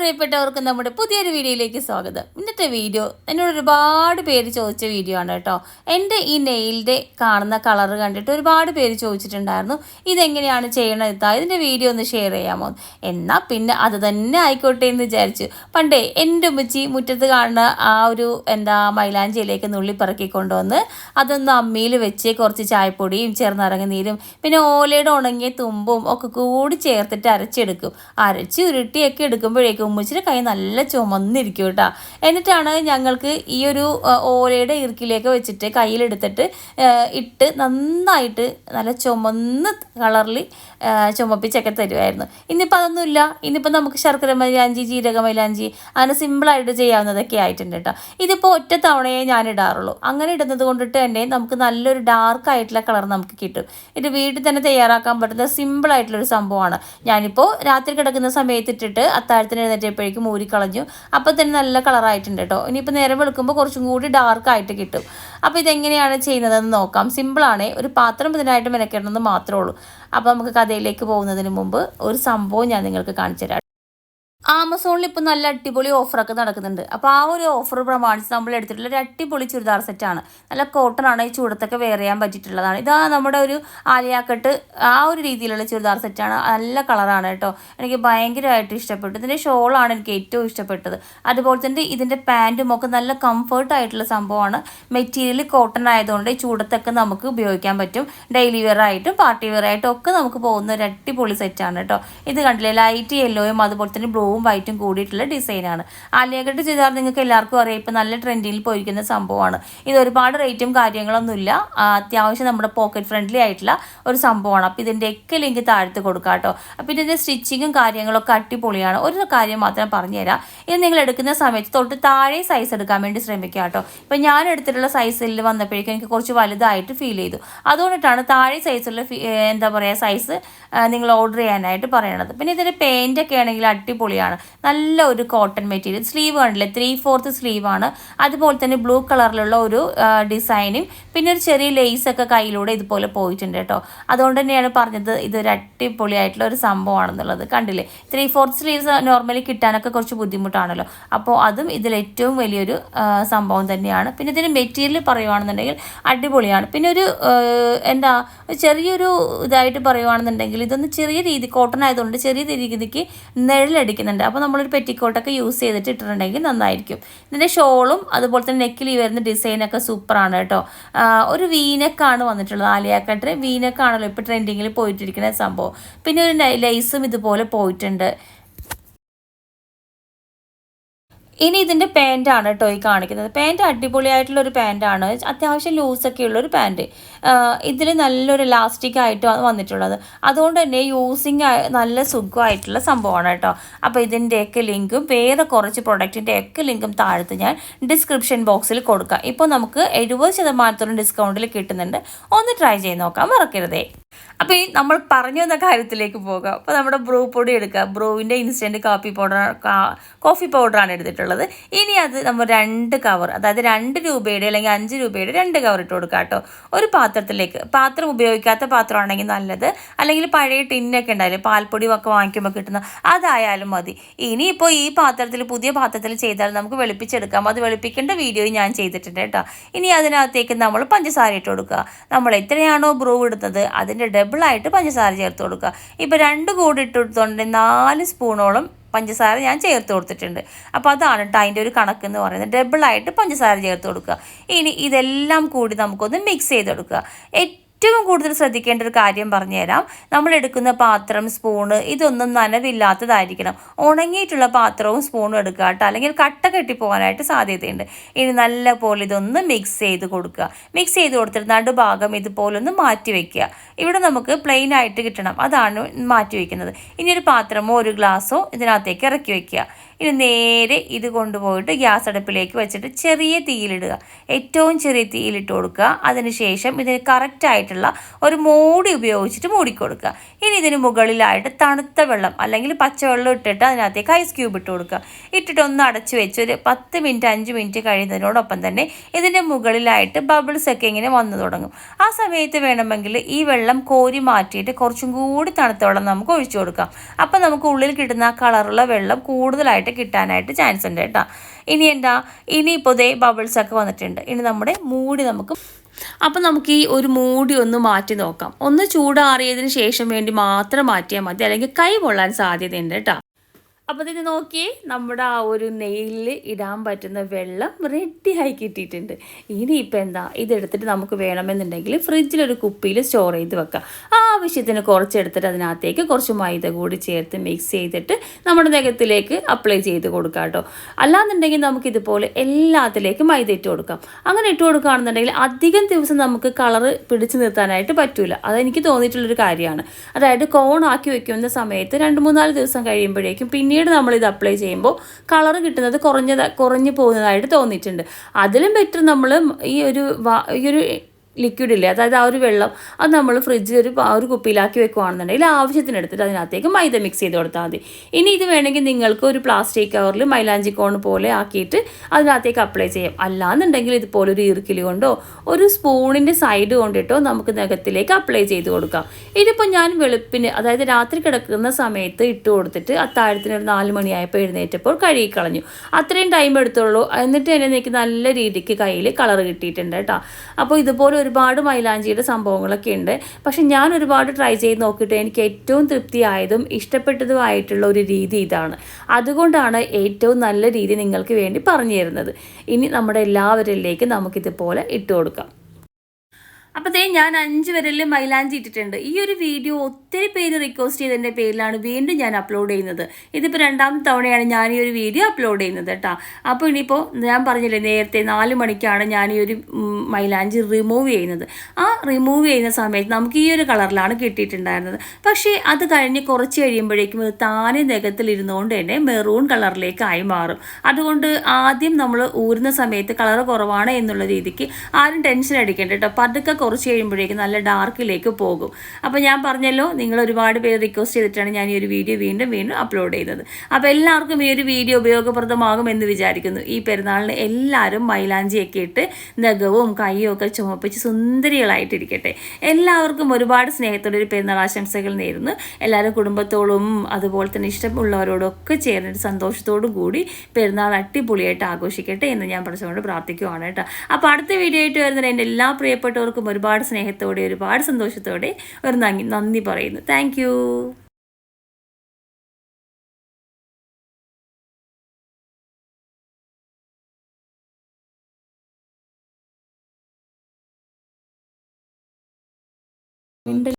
പ്രിയപ്പെട്ടവർക്ക് നമ്മുടെ പുതിയൊരു വീഡിയോയിലേക്ക് സ്വാഗതം. ഇന്നത്തെ വീഡിയോ എന്നോട് ഒരുപാട് പേര് ചോദിച്ച വീഡിയോ ആണ് കേട്ടോ. എൻ്റെ ഈ നെയിലിൻ്റെ കാണുന്ന കളർ കണ്ടിട്ട് ഒരുപാട് പേര് ചോദിച്ചിട്ടുണ്ടായിരുന്നു, ഇതെങ്ങനെയാണ് ചെയ്യണത്, ഇതിൻ്റെ വീഡിയോ ഒന്ന് ഷെയർ ചെയ്യാമോ. എന്നാൽ പിന്നെ അത് തന്നെ ആയിക്കോട്ടെ എന്ന് വിചാരിച്ചു. പണ്ടേ എൻ്റെ ഉമ്മച്ചി മുറ്റത്ത് കാണുന്ന ആ ഒരു മൈലാഞ്ചിയിലേക്ക് നുള്ളി പറക്കി കൊണ്ടുവന്ന് അതൊന്ന് അമ്മിയിൽ വെച്ച് കുറച്ച് ചായപ്പൊടിയും ചെറുനാരങ്ങ നീരും പിന്നെ ഓലയുടെ ഉണങ്ങിയ തുമ്പും ഒക്കെ കൂടി ചേർത്തിട്ട് അരച്ചെടുക്കും. അരച്ച് ഉരുട്ടിയൊക്കെ എടുക്കുമ്പോഴേക്കും ഉമ്മച്ചിയുടെ കൈ നല്ല ചുമന്നിരിക്കും കേട്ടോ. എന്നിട്ടാണ് ഞങ്ങൾക്ക് ഈ ഒരു ഓലയുടെ ഇറുക്കിലേക്ക് വെച്ചിട്ട് കയ്യിലെടുത്തിട്ട് ഇട്ട് നന്നായിട്ട് നല്ല ചുമന്ന് കളറിൽ ചുമപ്പിച്ചൊക്കെ തരുമായിരുന്നു. ഇന്നിപ്പോൾ അതൊന്നുമില്ല. ഇന്നിപ്പോൾ നമുക്ക് ശർക്കര മൈലാഞ്ചി, ജീരക മൈലാഞ്ചി അങ്ങനെ സിമ്പിളായിട്ട് ചെയ്യാവുന്നതൊക്കെ ആയിട്ടുണ്ട് കേട്ടോ. ഇതിപ്പോൾ ഒറ്റ തവണയേ ഞാൻ ഇടാറുള്ളൂ. അങ്ങനെ ഇടുന്നത് കൊണ്ടിട്ട് തന്നെ നമുക്ക് നല്ലൊരു ഡാർക്ക് ആയിട്ടുള്ള കളർ നമുക്ക് കിട്ടും. ഇത് വീട്ടിൽ തന്നെ തയ്യാറാക്കാൻ പറ്റുന്ന സിമ്പിളായിട്ടുള്ളൊരു സംഭവമാണ്. ഞാനിപ്പോൾ രാത്രി കിടക്കുന്ന സമയത്ത് ഇട്ടിട്ട് അത്താഴത്തിന് എഴുന്നേറ്റപ്പോഴേക്കും ഊരിക്കളഞ്ഞു. അപ്പോൾ തന്നെ നല്ല കളറായിട്ടുണ്ട് കേട്ടോ. ഇനിയിപ്പോൾ നേരം വെളുക്കുമ്പോൾ കുറച്ചും കൂടി ഡാർക്കായിട്ട് കിട്ടും. അപ്പോൾ ഇതെങ്ങനെയാണ് ചെയ്യുന്നതെന്ന് നോക്കാം. സിമ്പിളാണ്. ഒരു പാത്രം ഇതിനായിട്ട് മെനക്കെടണമെന്ന് മാത്രമേ ഉള്ളൂ. അപ്പോൾ നമുക്ക് കഥയിലേക്ക് പോകുന്നതിന് മുമ്പ് ഒരു സംഭവം ഞാൻ നിങ്ങൾക്ക് കാണിച്ചു തരാം. ആമസോണിൽ ഇപ്പോൾ നല്ല അടിപൊളി ഓഫറൊക്കെ നടക്കുന്നുണ്ട്. അപ്പോൾ ആ ഒരു ഓഫർ പ്രമാണിച്ച് നമ്മൾ എടുത്തിട്ടുള്ള ഒരു അടിപൊളി ചുരിദാർ സെറ്റാണ്. നല്ല കോട്ടൺ ആണ്. ഈ ചൂടത്തൊക്കെ വെയർ ചെയ്യാൻ പറ്റിയിട്ടുള്ളതാണ്. ഇതാ നമ്മുടെ ഒരു ആലിയാക്കട്ട് ആ ഒരു രീതിയിലുള്ള ചുരിദാർ സെറ്റാണ്. നല്ല കളറാണ് കേട്ടോ. എനിക്ക് ഭയങ്കരമായിട്ട് ഇഷ്ടപ്പെട്ടു. ഇതിൻ്റെ ഷോളാണ് എനിക്ക് ഏറ്റവും ഇഷ്ടപ്പെട്ടത്. അതുപോലെ തന്നെ ഇതിൻ്റെ പാൻറ്റും ഒക്കെ നല്ല കംഫർട്ടായിട്ടുള്ള സംഭവമാണ്. മെറ്റീരിയൽ കോട്ടൺ ആയതുകൊണ്ട് ഈ ചൂടത്തൊക്കെ നമുക്ക് ഉപയോഗിക്കാൻ പറ്റും. ഡെയിലി വെയർ ആയിട്ടും പാർട്ടി വെയർ ആയിട്ടും ഒക്കെ നമുക്ക് പോകുന്ന ഒരു അടിപൊളി സെറ്റാണ് കേട്ടോ. ഇത് കണ്ടില്ലേ, ലൈറ്റ് യെല്ലോയും അതുപോലെ തന്നെ ബ്ലൂ വൈറ്റും കൂടിയിട്ടുള്ള ഡിസൈനാണ്. ആലിയക്കട്ട് ചുരിദാർ നിങ്ങൾക്ക് എല്ലാവർക്കും അറിയാം, ഇപ്പം നല്ല ട്രെൻഡിൽ പോയിരിക്കുന്ന സംഭവമാണ്. ഇത് ഒരുപാട് റേറ്റും കാര്യങ്ങളൊന്നുമില്ല. അത്യാവശ്യം നമ്മുടെ പോക്കറ്റ് ഫ്രണ്ട്ലി ആയിട്ടുള്ള ഒരു സംഭവമാണ്. അപ്പോൾ ഇതിൻ്റെ ഒക്കെ ലിങ്ക് താഴത്ത് കൊടുക്കാം കേട്ടോ. അപ്പോൾ ഇതിൻ്റെ സ്റ്റിച്ചിങ്ങും കാര്യങ്ങളൊക്കെ അടിപൊളിയാണ്. ഒരു കാര്യം മാത്രം പറഞ്ഞുതരാം, ഇത് നിങ്ങൾ എടുക്കുന്ന സമയത്ത് തൊട്ട് താഴെ സൈസ് എടുക്കാൻ വേണ്ടി ശ്രമിക്കുക കേട്ടോ. ഇപ്പം ഞാൻ എടുത്തിട്ടുള്ള സൈസിൽ വന്നപ്പോഴേക്കും എനിക്ക് കുറച്ച് വലുതായിട്ട് ഫീൽ ചെയ്തു. അതുകൊണ്ടിട്ടാണ് താഴെ സൈസുള്ള സൈസ് നിങ്ങൾ ഓർഡർ ചെയ്യാനായിട്ട് പറയണത്. പിന്നെ ഇതിൻ്റെ പെയിൻ്റൊക്കെ ആണെങ്കിൽ അടിപൊളിയാണ്. നല്ല ഒരു കോട്ടൺ മെറ്റീരിയൽ. സ്ലീവ് കണ്ടില്ലേ, 3/4 സ്ലീവാണ്. അതുപോലെ തന്നെ ബ്ലൂ കളറിലുള്ള ഒരു ഡിസൈനും പിന്നെ ഒരു ചെറിയ ലേസൊക്കെ കയ്യിലൂടെ ഇതുപോലെ പോയിട്ടുണ്ട് കേട്ടോ. അതുകൊണ്ട് തന്നെയാണ് പറഞ്ഞത് ഇതൊരു അടിപൊളിയായിട്ടുള്ള ഒരു സംഭവമാണെന്നുള്ളത്. കണ്ടില്ലേ, 3/4 സ്ലീവ്സ് നോർമലി കിട്ടാനൊക്കെ കുറച്ച് ബുദ്ധിമുട്ടാണല്ലോ. അപ്പോൾ അതും ഇതിലേറ്റവും വലിയൊരു സംഭവം തന്നെയാണ്. പിന്നെ ഇതിൻ്റെ മെറ്റീരിയൽ പറയുകയാണെന്നുണ്ടെങ്കിൽ അടിപൊളിയാണ്. പിന്നെ ഒരു ചെറിയൊരു ഇതായിട്ട് പറയുകയാണെന്നുണ്ടെങ്കിൽ ഇതൊന്ന് ചെറിയ രീതി കോട്ടൺ ആയതുകൊണ്ട് ചെറിയ രീതിക്ക് നിഴലടിക്കുന്നുണ്ട്. അപ്പോൾ നമ്മളൊരു പെറ്റിക്കോട്ടൊക്കെ യൂസ് ചെയ്തിട്ട് ഇട്ടിട്ടുണ്ടെങ്കിൽ നന്നായിരിക്കും. ഇതിൻ്റെ ഷോളും അതുപോലെ തന്നെ നെക്കിൽ ഈ വരുന്ന ഡിസൈനൊക്കെ സൂപ്പറാണ് കേട്ടോ. ഒരു വീനക്കാണ് വന്നിട്ടുള്ളത്. ആലിയാക്കട്ട് വീനക്കാണല്ലോ ഇപ്പോൾ ട്രെൻഡിങ്ങിൽ പോയിട്ടിരിക്കുന്ന സംഭവം. പിന്നെ ഒരു ലൈസും ഇതുപോലെ പോയിട്ടുണ്ട്. ഇനി ഇതിൻ്റെ പാൻറ്റാണ് കേട്ടോ ഈ കാണിക്കുന്നത്. പാൻറ്റ് അടിപൊളിയായിട്ടുള്ളൊരു പാൻറ്റാണ്. അത്യാവശ്യം ലൂസൊക്കെ ഉള്ളൊരു പാൻറ്റ്. ഇതിൽ നല്ലൊരു ഇലാസ്റ്റിക് ആയിട്ടാണ് വന്നിട്ടുള്ളത്. അതുകൊണ്ട് തന്നെ യൂസിങ് നല്ല സുഖമായിട്ടുള്ള സംഭവമാണ് കേട്ടോ. അപ്പോൾ ഇതിൻ്റെയൊക്കെ ലിങ്കും വേറെ കുറച്ച് പ്രൊഡക്റ്റിൻ്റെയൊക്കെ ലിങ്കും താഴത്ത് ഞാൻ ഡിസ്ക്രിപ്ഷൻ ബോക്സിൽ കൊടുക്കാം. ഇപ്പോൾ നമുക്ക് 70% ഡിസ്കൗണ്ടിൽ കിട്ടുന്നുണ്ട്. ഒന്ന് ട്രൈ ചെയ്ത് നോക്കാം, മറക്കരുതേ. അപ്പോൾ ഈ നമ്മൾ പറഞ്ഞു വന്ന കാര്യത്തിലേക്ക് പോകാം. അപ്പോൾ നമ്മുടെ ബ്രൂ പൊടി എടുക്കുക. ബ്രൂവിൻ്റെ ഇൻസ്റ്റൻറ്റ് കോഫി പൗഡറാണ് എടുത്തിട്ടുള്ളത്. ഇനി അത് നമ്മൾ 2 കവർ, അതായത് 2 രൂപയുടെ അല്ലെങ്കിൽ 5 രൂപയുടെ 2 കവർ ഇട്ട് കൊടുക്കുക കേട്ടോ. ഒരു പാത്രത്തിലേക്ക്, പാത്രം ഉപയോഗിക്കാത്ത പാത്രമാണെങ്കിൽ നല്ലത്, അല്ലെങ്കിൽ പഴയ ടിന്നൊക്കെ ഉണ്ടാവില്ലേ പാൽപ്പൊടി ഒക്കെ വാങ്ങിക്കുമ്പോൾ കിട്ടുന്ന അതായാലും മതി. ഇനിയിപ്പോൾ ഈ പുതിയ പാത്രത്തിൽ ചെയ്താൽ നമുക്ക് വെളുപ്പിച്ചെടുക്കാം. അത് വെളുപ്പിക്കേണ്ട വീഡിയോ ഞാൻ ചെയ്തിട്ടുണ്ട് കേട്ടോ. ഇനി അതിനകത്തേക്ക് നമ്മൾ പഞ്ചസാര ഇട്ട് കൊടുക്കുക. നമ്മൾ എത്രയാണോ ബ്രൂ ഇടുന്നത് അതിൻ്റെ ഡബിളായിട്ട് പഞ്ചസാര ചേർത്ത് കൊടുക്കുക. ഇപ്പോൾ 2 കൂടി ഇട്ട് കൊടുത്തോണ്ട് 4 സ്പൂണോളം പഞ്ചസാര ഞാൻ ചേർത്ത് കൊടുത്തിട്ടുണ്ട്. അപ്പോൾ അതാണ് കേട്ടോ അതിൻ്റെ ഒരു കണക്കെന്ന് പറയുന്നത്. ഡബിളായിട്ട് പഞ്ചസാര ചേർത്ത് കൊടുക്കുക. ഇനി ഇതെല്ലാം കൂടി നമുക്കൊന്ന് മിക്സ് ചെയ്ത് കൊടുക്കുക. ഏറ്റവും കൂടുതൽ ശ്രദ്ധിക്കേണ്ട ഒരു കാര്യം പറഞ്ഞുതരാം. നമ്മൾ എടുക്കുന്ന പാത്രം, സ്പൂണ് ഇതൊന്നും നനവില്ലാത്തതായിരിക്കണം. ഉണങ്ങിയിട്ടുള്ള പാത്രവും സ്പൂണും എടുക്കുക കേട്ടോ, അല്ലെങ്കിൽ കട്ട കെട്ടിപ്പോകാനായിട്ട് സാധ്യതയുണ്ട്. ഇനി നല്ല പോലെ ഇതൊന്ന് മിക്സ് ചെയ്ത് കൊടുക്കുക. മിക്സ് ചെയ്ത് കൊടുത്തിട്ട് നടുഭാഗം ഇതുപോലൊന്ന് മാറ്റി വയ്ക്കുക. ഇവിടെ നമുക്ക് പ്ലെയിൻ ആയിട്ട് കിട്ടണം, അതാണ് മാറ്റി വയ്ക്കുന്നത്. ഇനി ഒരു പാത്രമോ ഒരു ഗ്ലാസ്സോ ഇതിനകത്തേക്ക് ഇറക്കി വയ്ക്കുക. ഇനി നേരെ ഇത് കൊണ്ടുപോയിട്ട് ഗ്യാസ് അടുപ്പിലേക്ക് വെച്ചിട്ട് ചെറിയ തീയിലിടുക. ഏറ്റവും ചെറിയ തീയിലിട്ട് കൊടുക്കുക. അതിനുശേഷം ഇതിന് കറക്റ്റായിട്ടുള്ള ആയിട്ടുള്ള ഒരു മൂടി ഉപയോഗിച്ചിട്ട് മൂടിക്കൊടുക്കുക. ഇനി ഇതിന് മുകളിലായിട്ട് തണുത്ത വെള്ളം അല്ലെങ്കിൽ പച്ചവെള്ളം ഇട്ടിട്ട് അതിനകത്തേക്ക് ഐസ് ക്യൂബ് ഇട്ട് കൊടുക്കുക. ഇട്ടിട്ട് ഒന്ന് അടച്ചു വെച്ച് ഒരു 10 മിനിറ്റ് 5 മിനിറ്റ് കഴിയുന്നതിനോടൊപ്പം തന്നെ ഇതിൻ്റെ മുകളിലായിട്ട് ബബിൾസ് ഒക്കെ ഇങ്ങനെ വന്നു തുടങ്ങും. ആ സമയത്ത് വേണമെങ്കിൽ ഈ വെള്ളം കോരി മാറ്റിയിട്ട് കുറച്ചും കൂടി തണുത്ത വെള്ളം നമുക്ക് ഒഴിച്ചു കൊടുക്കാം. അപ്പം നമുക്ക് ഉള്ളിൽ കിട്ടുന്ന ആ കളറുള്ള വെള്ളം കൂടുതലായിട്ട് കിട്ടാനായിട്ട് ചാൻസ് ഉണ്ട് കേട്ടോ. ഇനിയിപ്പോൾ ദേ ബബിൾസ് ഒക്കെ വന്നിട്ടുണ്ട്. ഇനി നമ്മുടെ മൂടി അപ്പം നമുക്ക് ഈ ഒരു മൂടി ഒന്ന് മാറ്റി നോക്കാം. ഒന്ന് ചൂടാറിയതിന് ശേഷം വേണ്ടി മാത്രം മാറ്റിയാൽ മതി, അല്ലെങ്കിൽ കൈ പൊള്ളാൻ സാധ്യതയുണ്ട് കേട്ടോ. അപ്പോൾ ഇത് നോക്കിയേ, നമ്മുടെ ആ ഒരു നെയിലിൽ ഇടാൻ പറ്റുന്ന വെള്ളം റെഡിയായി കിട്ടിയിട്ടുണ്ട്. ഇനിയിപ്പോൾ എന്താ, ഇതെടുത്തിട്ട് നമുക്ക് വേണമെന്നുണ്ടെങ്കിൽ ഫ്രിഡ്ജിലൊരു കുപ്പിയിൽ സ്റ്റോർ ചെയ്ത് വെക്കാം. ആവശ്യത്തിന് കുറച്ചെടുത്തിട്ട് അതിനകത്തേക്ക് കുറച്ച് മൈദ കൂടി ചേർത്ത് മിക്സ് ചെയ്തിട്ട് നമ്മുടെ നഖത്തിലേക്ക് അപ്ലൈ ചെയ്ത് കൊടുക്കാം കേട്ടോ. അല്ലാന്നുണ്ടെങ്കിൽ നമുക്കിതുപോലെ എല്ലാത്തിലേക്കും മൈദ ഇട്ട് കൊടുക്കാം. അങ്ങനെ ഇട്ട് കൊടുക്കുകയാണെന്നുണ്ടെങ്കിൽ അധികം ദിവസം നമുക്ക് കളറ് പിടിച്ചു നിർത്താനായിട്ട് പറ്റില്ല. അതെനിക്ക് തോന്നിയിട്ടുള്ളൊരു കാര്യമാണ്. അതായത് കോണാക്കി വെക്കുന്ന സമയത്ത് 2-3-4 ദിവസം കഴിയുമ്പോഴേക്കും പിന്നീട് നമ്മളിത് അപ്ലൈ ചെയ്യുമ്പോൾ കളർ കിട്ടുന്നത് കുറഞ്ഞു പോകുന്നതായിട്ട് തോന്നിയിട്ടുണ്ട്. അതിലും ബെറ്റർ നമ്മൾ ഈ ഒരു ലിക്വിഡ് ഇല്ലേ, അതായത് ആ ഒരു വെള്ളം അത് നമ്മൾ ഫ്രിഡ്ജിൽ ഒരു കുപ്പിയിലാക്കി വെക്കുകയാണെന്നുണ്ടെങ്കിൽ ആവശ്യത്തിന് എടുത്തിട്ട് അതിനകത്തേക്ക് മൈദ മിക്സ് ചെയ്ത് കൊടുത്താൽ മതി. ഇനി ഇത് വേണമെങ്കിൽ നിങ്ങൾക്ക് ഒരു പ്ലാസ്റ്റിക് കവറിൽ മൈലാഞ്ചി കോൺ പോലെ ആക്കിയിട്ട് അതിനകത്തേക്ക് അപ്ലൈ ചെയ്യാം. അല്ലാന്നുണ്ടെങ്കിൽ ഇതുപോലെ ഒരു ഈർക്കിൽ കൊണ്ടോ ഒരു സ്പൂണിൻ്റെ സൈഡ് കൊണ്ടിട്ടോ നമുക്ക് നഖത്തിലേക്ക് അപ്ലൈ ചെയ്ത് കൊടുക്കാം. ഇതിപ്പോൾ ഞാൻ വെളുപ്പിന്, അതായത് രാത്രി കിടക്കുന്ന സമയത്ത് ഇട്ട് കൊടുത്തിട്ട് അത്താഴത്തിന് ഒരു 4 മണിയായപ്പോൾ എഴുന്നേറ്റപ്പോൾ കഴുകിക്കളഞ്ഞു. അത്രയും ടൈം എടുത്തുള്ളൂ. എന്നിട്ട് തന്നെ എനിക്ക് നല്ല രീതിക്ക് കയ്യിൽ കളർ കിട്ടിയിട്ടുണ്ട് കേട്ടോ. അപ്പോൾ ഇതുപോലെ ഒരുപാട് മൈലാഞ്ചിയുടെ സംഭവങ്ങളൊക്കെ ഉണ്ട്. പക്ഷെ ഞാൻ ഒരുപാട് ട്രൈ ചെയ്ത് നോക്കിയിട്ട് എനിക്ക് ഏറ്റവും തൃപ്തിയായതും ഇഷ്ടപ്പെട്ടതുമായിട്ടുള്ള ഒരു രീതി ഇതാണ്. അതുകൊണ്ടാണ് ഏറ്റവും നല്ല രീതി നിങ്ങൾക്ക് വേണ്ടി പറഞ്ഞു തരുന്നത്. ഇനി നമ്മുടെ എല്ലാവരിലേക്കും നമുക്കിതുപോലെ ഇട്ട് കൊടുക്കാം. അപ്പോൾ ഞാൻ 5 വിരലിൽ മൈലാഞ്ചി ഇട്ടിട്ടുണ്ട്. ഈ ഒരു വീഡിയോ ഒത്തിരി പേര് റിക്വസ്റ്റ് ചെയ്തതിൻ്റെ പേരിലാണ് വീണ്ടും ഞാൻ അപ്ലോഡ് ചെയ്യുന്നത്. ഇതിപ്പോൾ 2ാമത്തെ തവണയാണ് ഞാൻ ഈ ഒരു വീഡിയോ അപ്ലോഡ് ചെയ്യുന്നത് കേട്ടോ. അപ്പോൾ ഇനിയിപ്പോൾ ഞാൻ പറഞ്ഞില്ലേ, നേരത്തെ 4 മണിക്കാണ് ഞാൻ ഈ ഒരു മൈലാഞ്ചി റിമൂവ് ചെയ്യുന്നത്. ആ റിമൂവ് ചെയ്യുന്ന സമയത്ത് നമുക്ക് ഈ ഒരു കളറിലാണ് കിട്ടിയിട്ടുണ്ടായിരുന്നത്. പക്ഷേ അത് കഴിഞ്ഞ് കുറച്ച് കഴിയുമ്പോഴേക്കും ഇത് താനെ നഖത്തിലിരുന്നുകൊണ്ട് തന്നെ മെറൂൺ കളറിലേക്കായി മാറും. അതുകൊണ്ട് ആദ്യം നമ്മൾ ഊരുന്ന സമയത്ത് കളർ കുറവാണ് എന്നുള്ള രീതിക്ക് ആരും ടെൻഷൻ അടിക്കേണ്ട കേട്ടോ. പതുക്കെ കുറച്ച് കഴിയുമ്പോഴേക്കും നല്ല ഡാർക്കിലേക്ക് പോകും. അപ്പോൾ ഞാൻ പറഞ്ഞല്ലോ, നിങ്ങൾ ഒരുപാട് പേര് റിക്വസ്റ്റ് ചെയ്തിട്ടാണ് ഞാൻ ഈ ഒരു വീഡിയോ വീണ്ടും അപ്ലോഡ് ചെയ്തത്. അപ്പോൾ എല്ലാവർക്കും ഈ ഒരു വീഡിയോ ഉപയോഗപ്രദമാകുമെന്ന് വിചാരിക്കുന്നു. ഈ പെരുന്നാളിന് എല്ലാവരും മൈലാഞ്ചിയൊക്കെ ഇട്ട് നഖവും കൈയും ഒക്കെ ചുമപ്പിച്ച് സുന്ദരികളായിട്ടിരിക്കട്ടെ. എല്ലാവർക്കും ഒരുപാട് സ്നേഹത്തോടെ ഒരു പെരുന്നാൾ ആശംസകൾ നേരുന്നു. എല്ലാവരും കുടുംബത്തോടും അതുപോലെ തന്നെ ഇഷ്ടമുള്ളവരോടൊക്കെ ചേർന്നിട്ട് സന്തോഷത്തോടും കൂടി പെരുന്നാൾ അടിപൊളിയായിട്ട് ആഘോഷിക്കട്ടെ എന്ന് ഞാൻ പഠിച്ചുകൊണ്ട് പ്രാർത്ഥിക്കുവാണ് കേട്ടോ. അപ്പോൾ അടുത്ത വീഡിയോ ആയിട്ട് വരുന്നത് എൻ്റെ എല്ലാ പ്രിയപ്പെട്ടവർക്കും ഒരുപാട് സ്നേഹത്തോടെ ഒരുപാട് സന്തോഷത്തോടെ ഒരു നന്ദി പറയുന്നു. Thank you. ഉണ്ട്